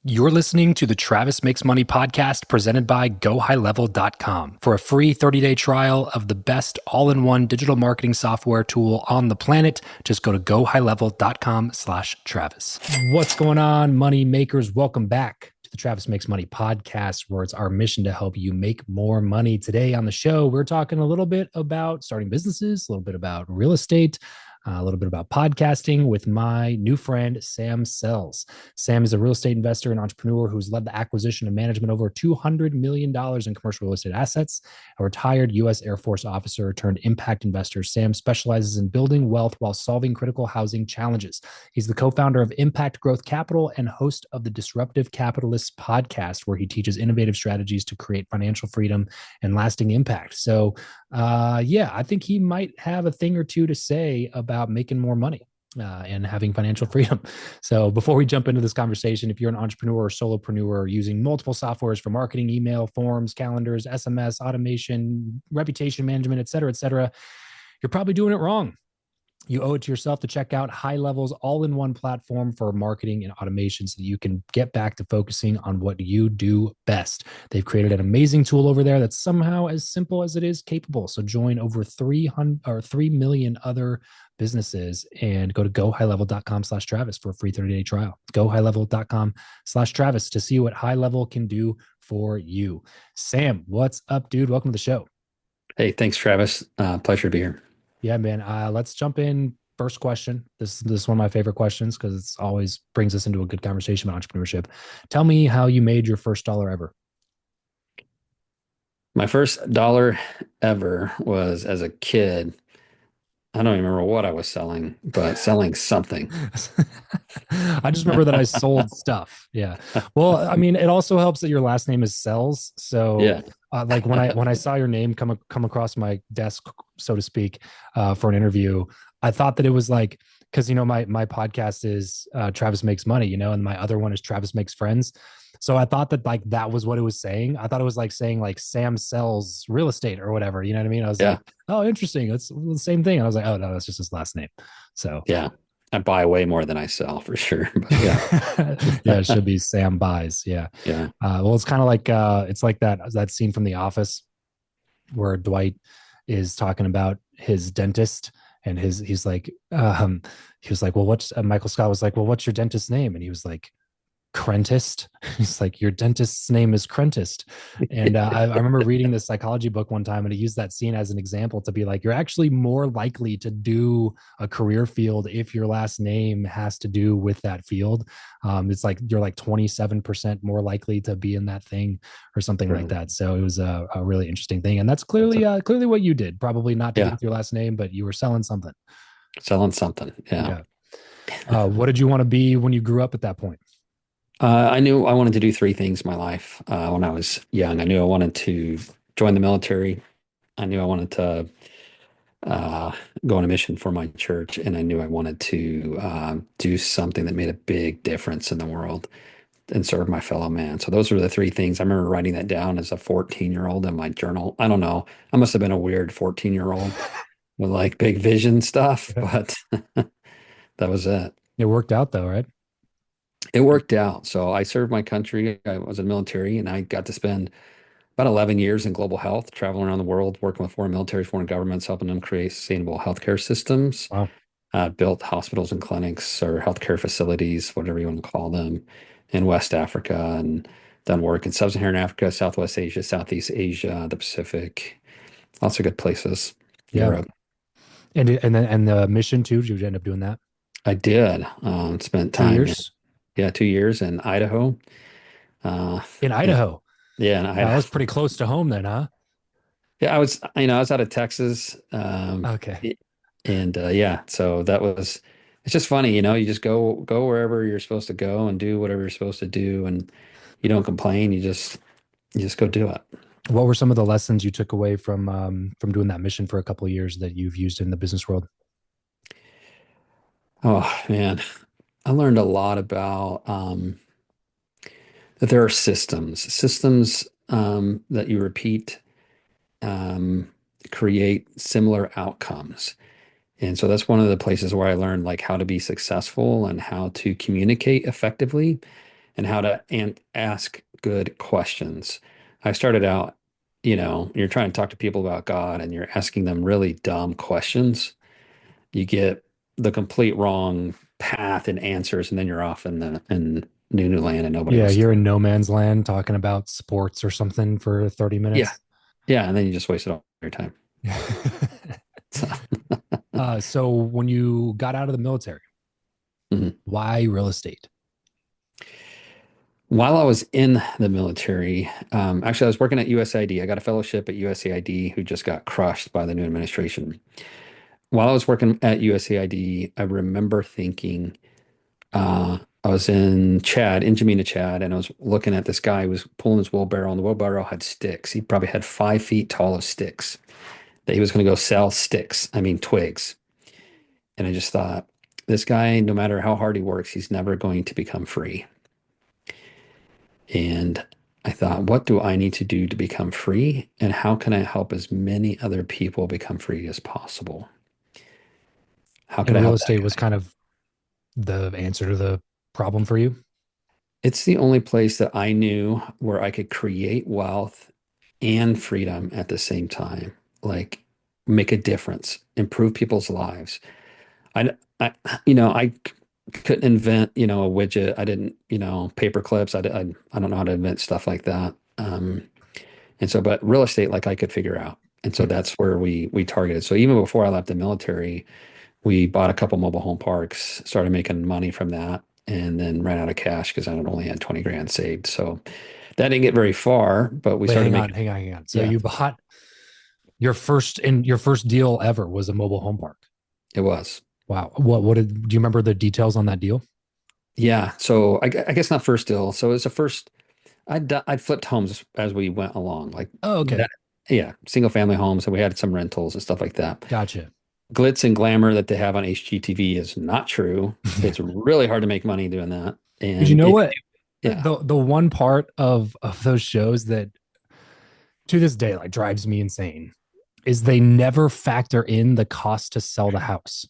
You're listening to the Travis Makes Money podcast presented by GoHighLevel.com. For a free 30-day trial of the best all-in-one digital marketing software tool on the planet, just go to GoHighLevel.com/Travis. What's going on, money makers? Welcome back to the Travis Makes Money podcast, where it's our mission to help you make more money. Today on the show, we're talking a little bit about starting businesses, a little bit about real estate, a little bit about podcasting with my new friend, Sam Sells. Sam is a real estate investor and entrepreneur who's led the acquisition and management of over $200 million in commercial real estate assets. A retired U.S. Air Force officer turned impact investor, Sam specializes in building wealth while solving critical housing challenges. He's the co-founder of Impact Growth Capital and host of the Disruptive Capitalists podcast, where he teaches innovative strategies to create financial freedom and lasting impact. So I think he might have a thing or two to say about making more money and having financial freedom. So before we jump into this conversation, if you're an entrepreneur or solopreneur using multiple softwares for marketing, email, forms, calendars, SMS, automation, reputation management, et cetera, you're probably doing it wrong. You owe it to yourself to check out High Level's all-in-one platform for marketing and automation so that you can get back to focusing on what you do best. They've created an amazing tool over there that's somehow as simple as it is capable. So join over 3 million other businesses and go to gohighlevel.com/Travis for a free 30-day trial. Gohighlevel.com/Travis to see what High Level can do for you. Sam, what's up, dude? Welcome to the show. Hey, thanks, Travis. Pleasure to be here. Yeah, man. Let's jump in. First question. This is one of my favorite questions because it's always brings us into a good conversation about entrepreneurship. Tell me how you made your first dollar ever. My first dollar ever was as a kid. I don't even remember what I was selling, but selling something. I just remember that I sold stuff. Yeah. Well, I mean, it also helps that your last name is Sells. So, Yeah. like when I saw your name come across my desk, so to speak, for an interview, I thought that it was like because my podcast is Travis Makes Money, and my other one is Travis Makes Friends. So I thought that like that was what it was saying. I thought it was like saying like Sam sells real estate or whatever. You know what I mean? I was Yeah. like, oh, interesting. It's the same thing. And I was like, oh no, that's just his last name. So Yeah. I buy way more than I sell for sure. But yeah. yeah, it should be Sam buys. Yeah. Yeah. Well, it's kind of like it's like that scene from The Office where Dwight is talking about his dentist and he was like, well, what's Michael Scott was like, well, what's your dentist's name? And he was like, Crentist. He's like, your dentist's name is Crentist. And I remember reading this psychology book one time and it used that scene as an example to be like, you're actually more likely to do a career field if your last name has to do with that field. It's like you're like 27% more likely to be in that thing or something like Really. that. So it was a really interesting thing. And that's clearly what you did. Probably not to do Yeah. with your last name, but you were selling something. Selling something. Yeah. Yeah. What did you want to be when you grew up at that point? I knew I wanted to do three things in my life when I was young. I knew I wanted to join the military. I knew I wanted to uh, go on a mission for my church, and I knew I wanted to do something that made a big difference in the world and serve my fellow man. So those were the three things. I remember writing that down as a 14-year-old in my journal. I don't know. I must have been a weird 14-year-old with like big vision stuff, Yeah. but that was it. It worked out though, right? It worked out. So I served my country. I was in the military, and I got to spend about 11 years in global health, traveling around the world, working with foreign militaries, foreign governments, helping them create sustainable healthcare systems, Wow. built hospitals and clinics or healthcare facilities, whatever you want to call them, in West Africa, and done work in Sub-Saharan Africa, Southwest Asia, Southeast Asia, the Pacific, lots of good places, Yeah. Europe. And the mission too, did you end up doing that? I did spent two time years yeah, 2 years in Idaho. Uh, in yeah, Idaho. yeah, in That Idaho. was pretty close to home then, huh? Yeah, I was out of Texas, Okay. and yeah, so that was, it's just funny, you just go wherever you're supposed to go and do whatever you're supposed to do, and you don't complain, you just go do it. What were some of the lessons you took away from doing that mission for a couple of years that you've used in the business world? Oh man, I learned a lot about that there are systems that you repeat um, create similar outcomes. And so that's one of the places where I learned like how to be successful and how to communicate effectively and how to ask good questions. I started out, you're trying to talk to people about God and you're asking them really dumb questions. You get the complete wrong path and answers, and then you're off in new land and nobody Yeah, wants you're to. in no man's land talking about sports or something for 30 Yeah. minutes. Yeah. And then you just wasted all your time. So, So when you got out of the military, mhm. why real estate? While I was in the military, actually, I was working at USAID. I got a fellowship at USAID who just got crushed by the new administration. While I was working at USAID, I remember thinking, I was in Chad, in Jamena, Chad, and I was looking at this guy who was pulling his wheelbarrow, and the wheelbarrow had sticks. He probably had 5 feet tall of sticks that he was going to go sell sticks, I mean, twigs. And I just thought, this guy, no matter how hard he works, he's never going to become free. And I thought, what do I need to do to become free? And how can I help as many other people become free as possible? How could And I real help that estate was guy? kind of the answer to the problem for you. It's the only place that I knew where I could create wealth and freedom at the same time, like make a difference, improve people's lives. I, I couldn't invent, a widget. I didn't, paper clips. I don't know how to invent stuff like that. And so, but real estate, like I could figure out. And so that's where we targeted. So even before I left the military, we bought a couple mobile home parks, started making money from that, and then ran out of cash because I had only had 20 grand saved. So that didn't get very far, but we Wait, started hang on, making, hang on, hang on. So yeah, you bought your first deal ever was a mobile home park. it was. Wow. Do you remember the details on that deal? Yeah. So I guess not first deal. So it was the first, I'd flipped homes as we went along, like Oh, okay. that. Yeah. Single family homes. And we had some rentals and stuff like that. Gotcha. Glitz and glamour that they have on HGTV is not true. It's really hard to make money doing that. But you And know if what? yeah. The one part of those shows that to this day like drives me insane is they never factor in the cost to sell the house.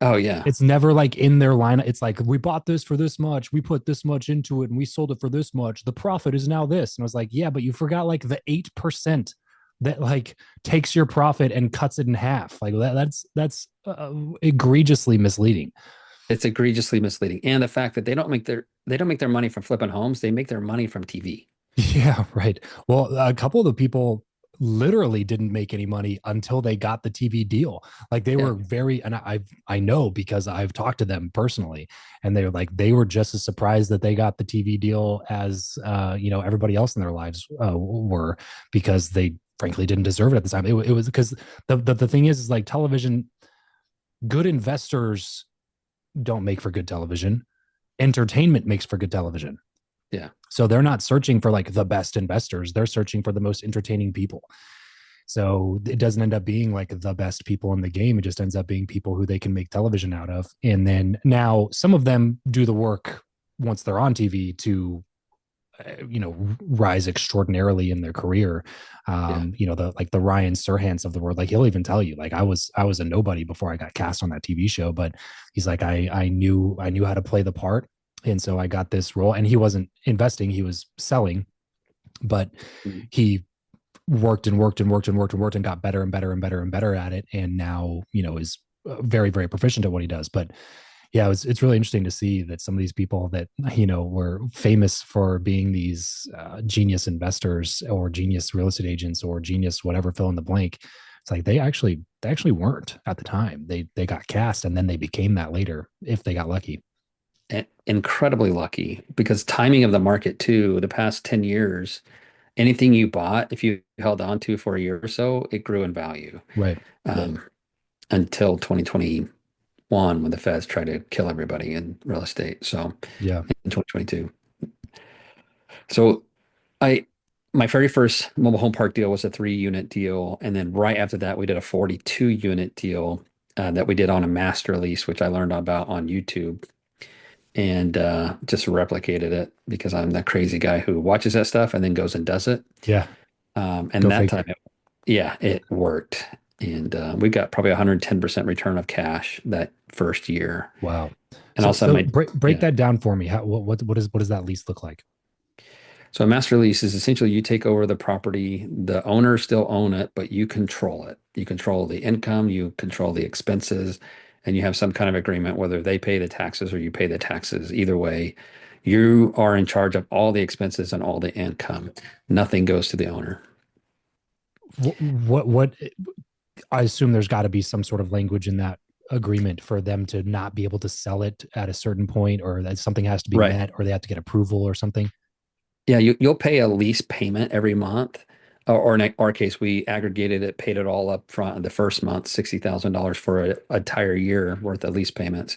Oh yeah. It's never like in their line. It's like we bought this for this much, we put this much into it, and we sold it for this much. The profit is now this. And I was like, yeah, but you forgot like the 8% that like takes your profit and cuts it in half. Like that's egregiously misleading. It's egregiously misleading. And the fact that they don't make their money from flipping homes, they make their money from TV. Yeah, right. Well, a couple of the people literally didn't make any money until they got the TV deal. Like they Yeah. were very, and I know because I've talked to them personally, and they were like they were just as surprised that they got the TV deal as everybody else in their lives were because they frankly didn't deserve it at the time. It was because the thing is like television, good investors don't make for good television. Entertainment makes for good television. Yeah. So they're not searching for like the best investors. They're searching for the most entertaining people. So it doesn't end up being like the best people in the game. It just ends up being people who they can make television out of. And then now some of them do the work once they're on TV to rise extraordinarily in their career. Yeah. The Ryan Serhants of the world, like he'll even tell you like I was a nobody before I got cast on that TV show, but he's like I knew how to play the part, and so I got this role. And he wasn't investing, he was selling, but Mhm. he worked and worked and worked and worked and worked and got better and better and better and better at it, and now is very very proficient at what he does. But yeah, it's really interesting to see that some of these people that were famous for being these genius investors or genius real estate agents or genius whatever, fill in the blank. It's like they actually weren't at the time. They got cast and then they became that later if they got lucky. Incredibly lucky because timing of the market too, the past 10 years, anything you bought, if you held on to for a year or so, it grew in value. Right. Um, until 2021 when the Feds tried to kill everybody in real estate. So Yeah. in 2022. So I my very first mobile home park deal was a 3 unit deal. And then right after that, we did a 42 unit deal that we did on a master lease, which I learned about on YouTube and just replicated it because I'm that crazy guy who watches that stuff and then goes and does it. Yeah. And Go that figure. time, yeah, it worked. And we got probably 110% return of cash that first year. Wow. And So, also so my, break yeah. that down for me. What does that lease look like? So a master lease is essentially you take over the property, the owners still own it, but you control it. You control the income, you control the expenses, and you have some kind of agreement whether they pay the taxes or you pay the taxes. Either way, you are in charge of all the expenses and all the income. Nothing goes to the owner. What I assume there's got to be some sort of language in that agreement for them to not be able to sell it at a certain point, or that something has to be Right. met, or they have to get approval or something. Yeah, you'll pay a lease payment every month. Or in our case, we aggregated it, paid it all up front in the first month, $60,000 for an entire year worth of lease payments.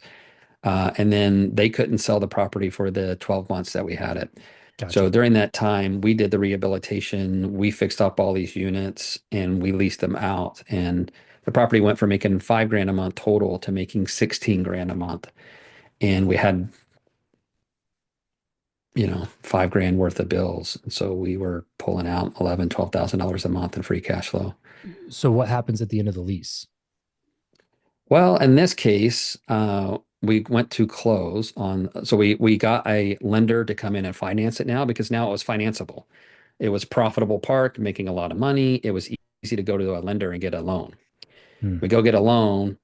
And then they couldn't sell the property for the 12 months that we had it. So Gotcha. during that time, we did the rehabilitation, we fixed up all these units and we leased them out. And the property went from making 5 grand a month total to making 16 grand a month. And we had, 5 grand worth of bills. So we were pulling out 11, $12,000 a month in free cash flow. So what happens at the end of the lease? Well, in this case, we went to close on, so we got a lender to come in and finance it now because now it was financeable. It was profitable park, making a lot of money. It was easy to go to a lender and get a loan. Hmm. We go get a loan.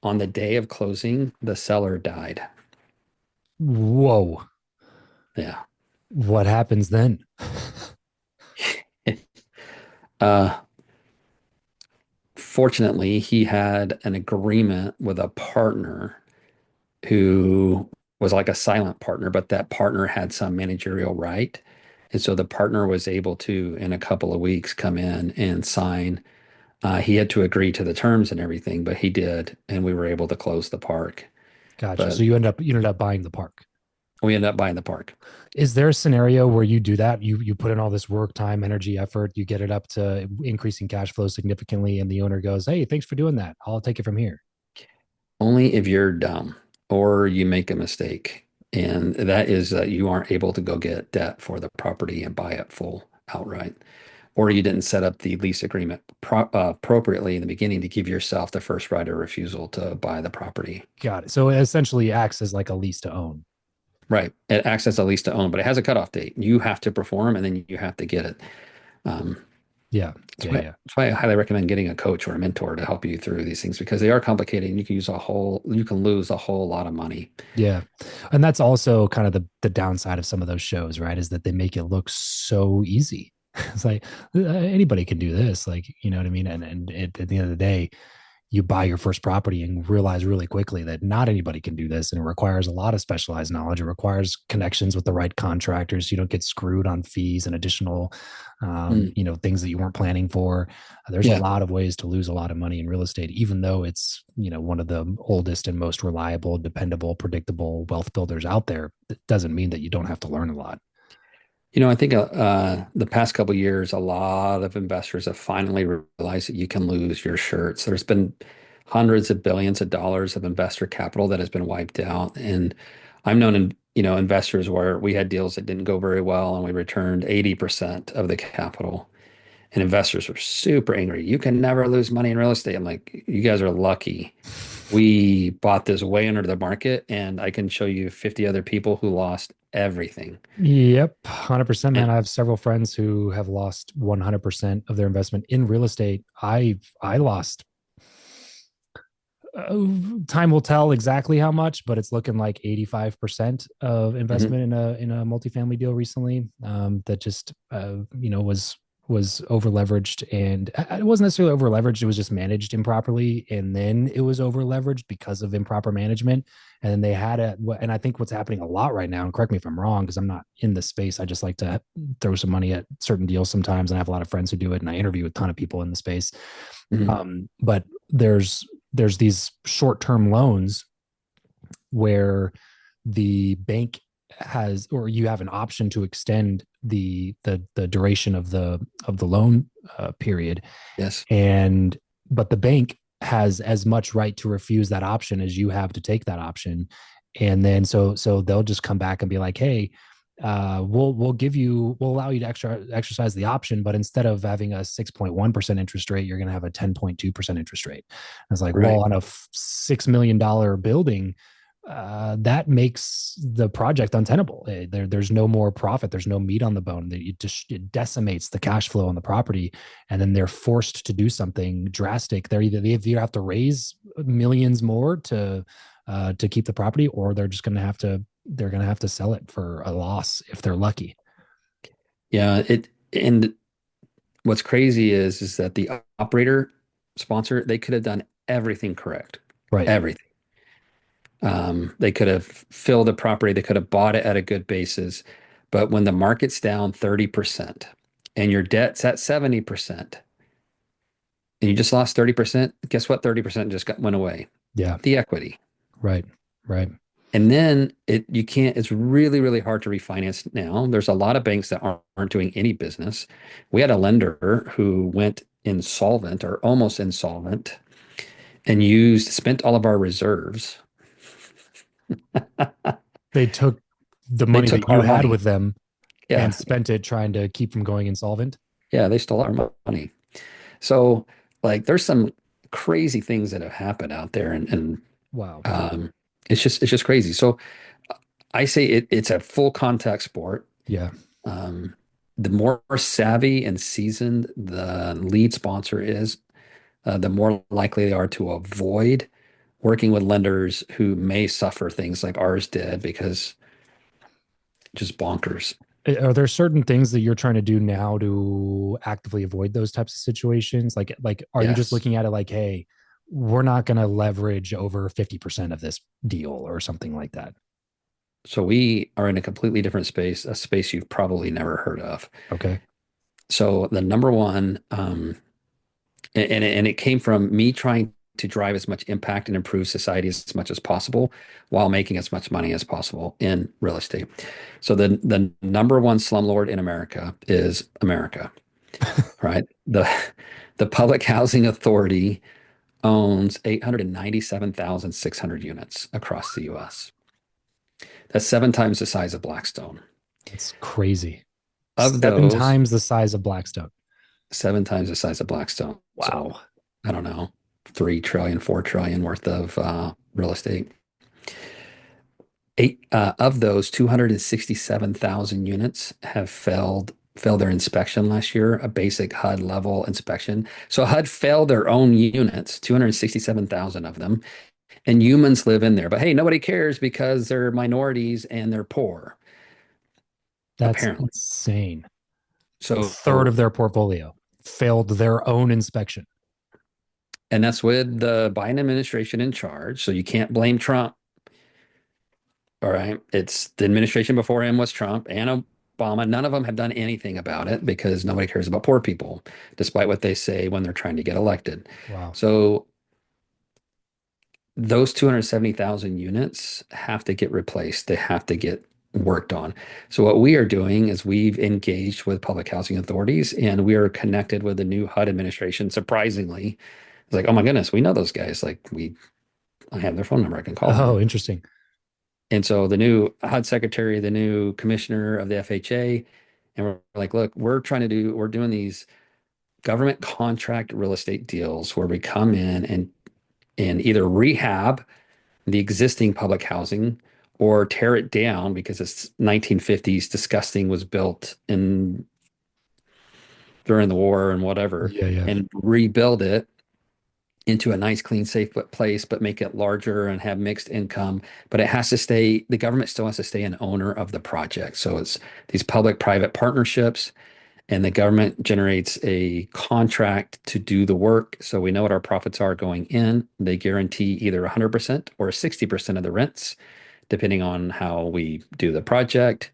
On the day of closing, the seller died. Whoa. Yeah. What happens then? Uh, Fortunately, he had an agreement with a partner who was like a silent partner, but that partner had some managerial right. And so the partner was able to, in a couple of weeks, come in and sign. He had to agree to the terms and everything, but he did, and we were able to close the park. Gotcha. So But you ended up buying the park. we ended up buying the park. Is there a scenario where you do that? You put in all this work, time, energy, effort, you get it up to increasing cash flow significantly, and the owner goes, "Hey, thanks for doing that. I'll take it from here." Only if you're dumb or you make a mistake. And that is that you aren't able to go get debt for the property and buy it full outright. Or you didn't set up the lease agreement appropriately in the beginning to give yourself the first right of refusal to buy the property. Got it. So it essentially acts as like a lease to own. Right. It acts as a lease to own, but it has a cutoff date. You have to perform and then you have to get it. Um, Yeah. that's Yeah. why, Yeah. that's why I highly recommend getting a coach or a mentor to help you through these things because they are complicated and you can lose a whole lot of money. Yeah. And that's also kind of the downside of some of those shows, right? Is that they make it look so easy. It's like anybody can do this. Like, you know what I mean? And at the end of the day, you buy your first property and realize really quickly that not anybody can do this, and it requires a lot of specialized knowledge. It requires connections with the right contractors so you don't get screwed on fees and additional Mm, things that you weren't planning for. There's a yeah. lot of ways to lose a lot of money in real estate, even though it's one of the oldest and most reliable, dependable, predictable wealth builders out there. It doesn't mean that you don't have to learn a lot. I think the past couple of years, a lot of investors have finally realized that you can lose your shirts. There's been hundreds of billions of dollars of investor capital that has been wiped out, and I've known, investors where we had deals that didn't go very well, and we returned 80% of the capital, and investors were super angry. You can never lose money in real estate. I'm like, you guys are lucky. We bought this way under the market, and I can show you 50 other people who lost everything. Yep, 100%, man. And I have several friends who have lost 100% of their investment in real estate. I lost, time will tell exactly how much, but it's looking like 85% of mhm. investment in a multifamily deal recently, that just was over leveraged, and it wasn't necessarily over leveraged. It was just managed improperly, and then it was over leveraged because of improper management. And then they had and I think what's happening a lot right now, and correct me if I'm wrong because I'm not in this space. I just like to throw some money at certain deals sometimes, and I have a lot of friends who do it, and I interview a ton of people in the space. Mhm. But there's these short-term loans where the bank has, or you have an option to extend the duration of the loan period, Yes. and but the bank has as much right to refuse that option as you have to take that option. And then so they'll just come back and be like, hey, we'll allow you to exercise the option, but instead of having a 6.1% interest rate, you're going to have a 10.2% interest rate. I was like, well, Right. on a $6 million building, that makes the project untenable. There's no more profit. There's no meat on the bone. It decimates the cash flow on the property, and then they're forced to do something drastic. They either have to raise millions more to keep the property, or they're going to have to sell it for a loss if they're lucky. Yeah, it and what's crazy is that the operator sponsor, they could have done everything correct. Right. Everything. They could have filled the property, they could have bought it at a good basis. But when the market's down 30% and your debt's at 70% and you just lost 30%, guess what? 30% just went away. Yeah. The equity. Right. Right. And then you can't, it's really, really hard to refinance now. There's a lot of banks that aren't doing any business. We had a lender who went insolvent or almost insolvent and spent all of our reserves. They took the They money took that you our had money. with them and Yeah. spent it trying to keep from going insolvent. Yeah. They stole our money. So, like, there's some crazy things that have happened out there, and Wow. um, it's just crazy. So, I say it's a full contact sport. Yeah. Um, the more savvy and seasoned the lead sponsor is, the more likely they are to avoid working with lenders who may suffer things like ours did because just bonkers. Are there certain things that you're trying to do now to actively avoid those types of situations? Like, are you just Yes. looking at it like, hey, we're not going to leverage over 50% of this deal or something like that? So we are in a completely different space, a space you've probably never heard of. Okay. So the number one, and it came from me trying to drive as much impact and improve society as much as possible while making as much money as possible in real estate. So the number one slumlord in America is America, right? The Public Housing Authority owns 897,600 units across the US. That's 7 times the size of Blackstone. That's crazy. Of Seven those, times the size of Blackstone. 7 times the size of Blackstone. So Wow. I don't know, 3 trillion, 4 trillion worth of real estate. Of those, 267,000 units have failed their inspection last year, a basic HUD level inspection. So HUD failed their own units, 267,000 of them, and humans live in there. But hey, nobody cares because they're minorities and they're poor, That's apparently. insane. A So, third of their portfolio failed their own inspection. and that's with the Biden administration in charge. So you can't blame Trump. All right. It's the administration before him was Trump and Obama. None of them have done anything about it because nobody cares about poor people, despite what they say when they're trying to get elected. Wow. So those 270,000 units have to get replaced. They have to get worked on. So what we are doing is we've engaged with public housing authorities and we are connected with the new HUD administration. Surprisingly, it's like, oh my goodness, we know those guys. I have their phone number. I can call them. Oh, interesting. And so the new HUD secretary, the new commissioner of the FHA, and we're like, look, we're doing these government contract real estate deals where we come in and either rehab the existing public housing or tear it down because it's 1950s disgusting was built in during the war and whatever Yeah, yeah. and rebuild it into a nice, clean, safe place, but make it larger and have mixed income. But it has to stay, the government still has to stay an owner of the project. So it's these public-private partnerships, and the government generates a contract to do the work. So we know what our profits are going in. They guarantee either 100% or 60% of the rents, depending on how we do the project.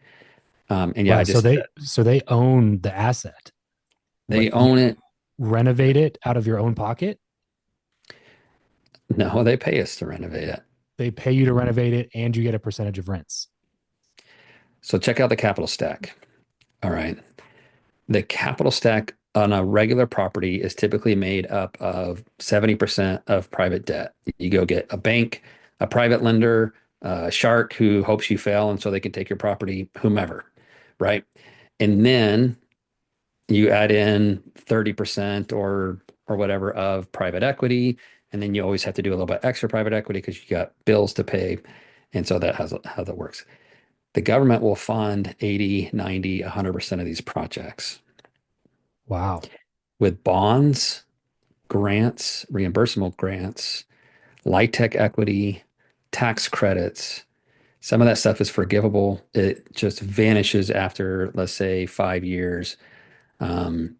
And yeah, Wow. So they own the asset. they Like, you own it. renovate it out of your own pocket. No, they pay us to renovate it. They pay you to renovate it, and you get a percentage of rents. So check out the capital stack. All right. The capital stack on a regular property is typically made up of 70% of private debt. You go get a bank, a private lender, a shark who hopes you fail and so they can take your property, whomever, right? And then you add in 30% or whatever of private equity, and then you always have to do a little bit extra private equity because you got bills to pay. And so that has how that works. The government will fund 80, 90, 100% of these projects Wow. with bonds, grants, reimbursable grants, light tech equity, tax credits. Some of that stuff is forgivable. It just vanishes after, let's say, 5 years, um,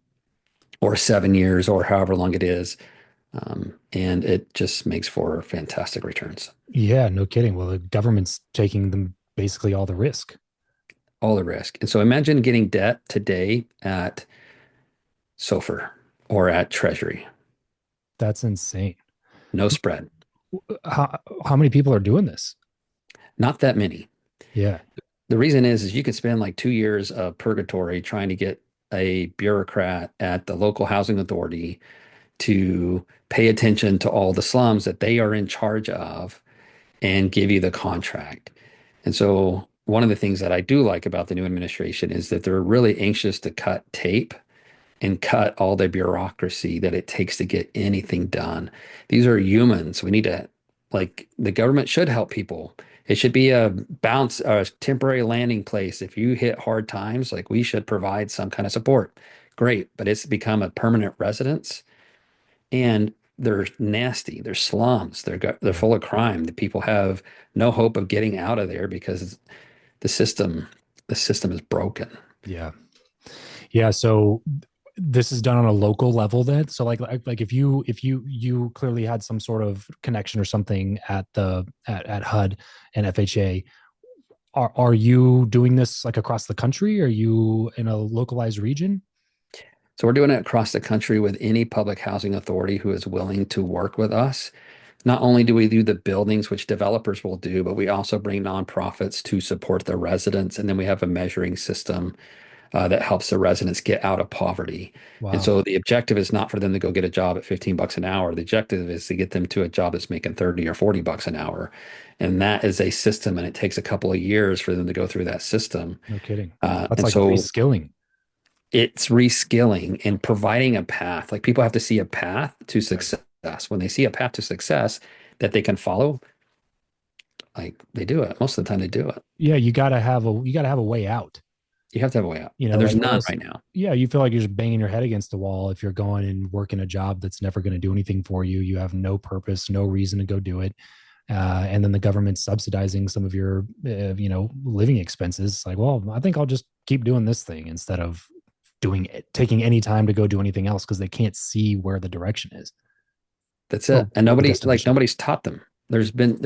or 7 years, or however long it is. And it just makes for fantastic returns. Yeah, no kidding. Well, the government's taking them basically all the risk. All the risk. And so imagine getting debt today at SOFR or at Treasury. That's insane. No spread. How many people are doing this? Not that many. Yeah. The reason is you could spend like 2 years of purgatory trying to get a bureaucrat at the local housing authority to pay attention to all the slums that they are in charge of and give you the contract. And so one of the things that I do like about the new administration is that they're really anxious to cut tape and cut all the bureaucracy that it takes to get anything done. These are humans. We need to, like, the government should help people. It should be a bounce, a temporary landing place. If you hit hard times, like we should provide some kind of support. Great, but it's become a permanent residence, and they're nasty. They're slums. They're Yeah. full of crime. The people have no hope of getting out of there because the system the system is broken. Yeah. Yeah. So this is done on a local level then. So like if you clearly had some sort of connection or something at at HUD and FHA, are you doing this like across the country? Are you in a localized region? So we're doing it across the country with any public housing authority who is willing to work with us. Not only do we do the buildings, which developers will do, but we also bring nonprofits to support the residents. And then we have a measuring system that helps the residents get out of poverty. And Wow. so the objective is not for them to go get a job at 15 bucks an hour. The objective is to get them to a job that's making 30 or 40 bucks an hour. And that is a system, and it takes a couple of years for them to go through that system. No kidding. That's And like so reskilling. it's reskilling and providing a path. Like people have to see a path to Right. success. When they see a path to success that they can follow, like they do it. Most of the time they do it. Yeah, you gotta have a way out. You have to have a way out. You And know, there's like or none else right now. yeah, you feel like you're just banging your head against the wall if you're going and working a job that's never going to do anything for you. You have no purpose, no reason to go do it. And then the government's subsidizing some of your, living expenses. Like, well, I think I'll just keep doing this thing instead of taking any time to go do anything else because they can't see where the direction is That's or it. And or the like destination. nobody's taught them. There's been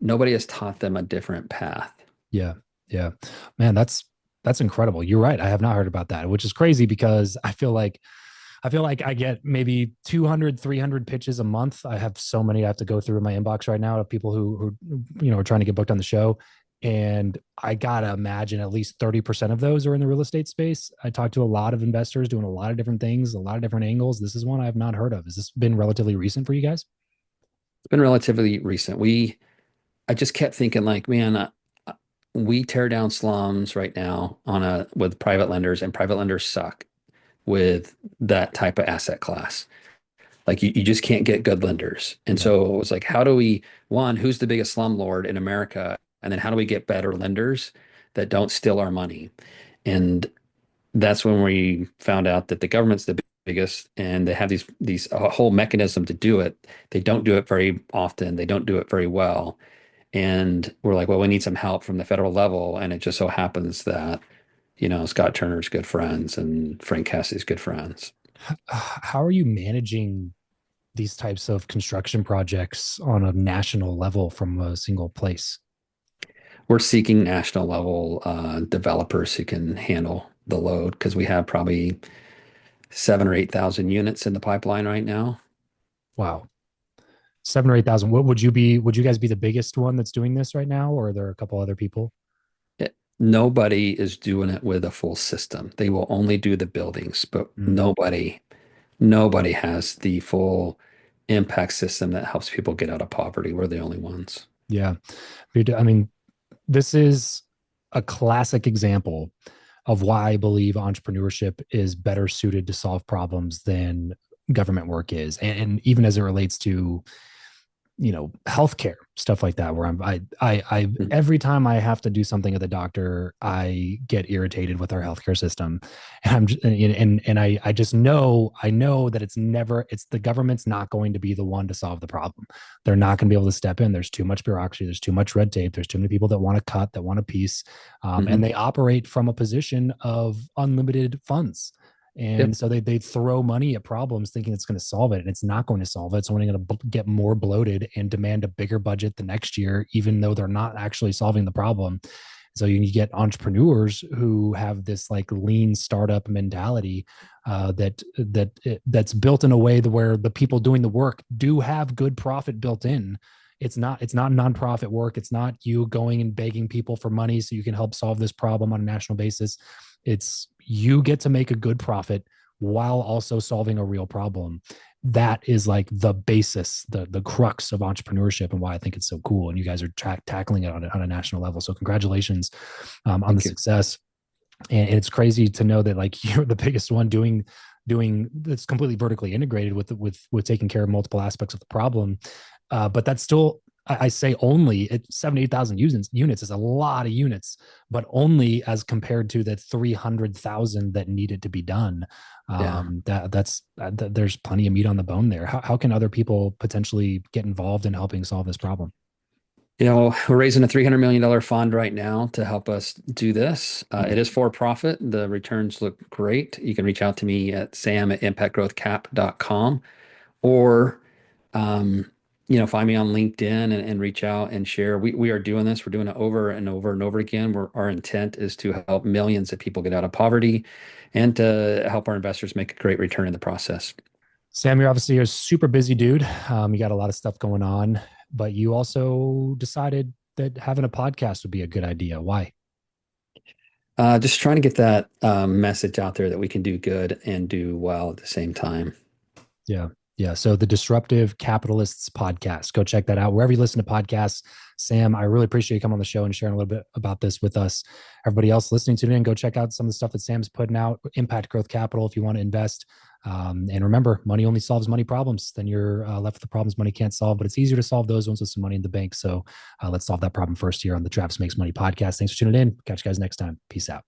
nobody has taught them a different path. Yeah. Yeah. Man, that's incredible. You're right. I have not heard about that, which is crazy because I feel like I get maybe 200, 300 pitches a month. I have so many I have to go through in my inbox right now of people who are trying to get booked on the show. And I gotta imagine at least 30% of those are in the real estate space. I talk to a lot of investors doing a lot of different things, a lot of different angles. This is one I have not heard of. Has this been relatively recent for you guys? It's been relatively recent. I just kept thinking like, man, we tear down slums right now on a with private lenders, and private lenders suck with that type of asset class. Like you just can't get good lenders. And Yeah. so it was like, how do we, one, who's the biggest slumlord in America? And then how do we get better lenders that don't steal our money? And that's when we found out that the government's the biggest, and they have these a whole mechanism to do it. They don't do it very often. They don't do it very well. And we're like, well, we need some help from the federal level. And it just so happens that, Scott Turner's good friends and Frank Cassie's good friends. How are you managing these types of construction projects on a national level from a single place? We're seeking national level developers who can handle the load because we have probably 7 or 8 thousand units in the pipeline right now. Wow. 7 or 8 thousand. What would you be? Would you guys be the biggest one that's doing this right now, or are there a couple other people? Nobody is doing it with a full system. They will only do the buildings, but Mm, nobody has the full impact system that helps people get out of poverty. We're the only ones. yeah, I mean, this is a classic example of why I believe entrepreneurship is better suited to solve problems than government work is, and even as it relates to healthcare stuff like that, where I Mhm. every time I have to do something at the doctor, I get irritated with our healthcare system, and I just know that it's the government's not going to be the one to solve the problem. They're not going to be able to step in. There's too much bureaucracy. There's too much red tape. There's too many people that want to cut, that want a piece, and Mhm. they operate from a position of unlimited funds. And Yep. so they throw money at problems thinking it's going to solve it, and it's not going to solve it. It's only going to get more bloated and demand a bigger budget the next year, even though they're not actually solving the problem. So you get entrepreneurs who have this like lean startup mentality, that's built in a way where the people doing the work do have good profit built in. It's not nonprofit work. It's not you going and begging people for money so you can help solve this problem on a national basis. It's you get to make a good profit while also solving a real problem. That is like the basis, the crux of entrepreneurship, and why I think it's so cool. And you guys are tackling it on a national level. So congratulations on the Thank you. success. And it's crazy to know that like you're the biggest one doing that's completely vertically integrated with taking care of multiple aspects of the problem. But that's still, I say only at 78,000 units is a lot of units, but only as compared to the 300,000 that needed to be done. Yeah. There's plenty of meat on the bone there. How can other people potentially get involved in helping solve this problem? We're raising a $300 million fund right now to help us do this. Mm-hmm. It is for profit. The returns look great. You can reach out to me at sam@impactgrowthcap.com, or, um, find me on LinkedIn and reach out and share. We are doing this. We're doing it over and over and over again. Our intent is to help millions of people get out of poverty and to help our investors make a great return in the process. Sam, you're obviously a super busy dude. You got a lot of stuff going on, but you also decided that having a podcast would be a good idea. Why? Just trying to get that message out there that we can do good and do well at the same time. Yeah. Yeah. So the Disruptive Capitalists podcast, go check that out wherever you listen to podcasts. Sam, I really appreciate you coming on the show and sharing a little bit about this with us. Everybody else listening to it, and go check out some of the stuff that Sam's putting out. Impact Growth Capital if you want to invest. And remember, money only solves money problems. Then you're left with the problems money can't solve, but it's easier to solve those ones with some money in the bank. So let's solve that problem first here on the Travis Makes Money podcast. Thanks for tuning in. Catch you guys next time. Peace out.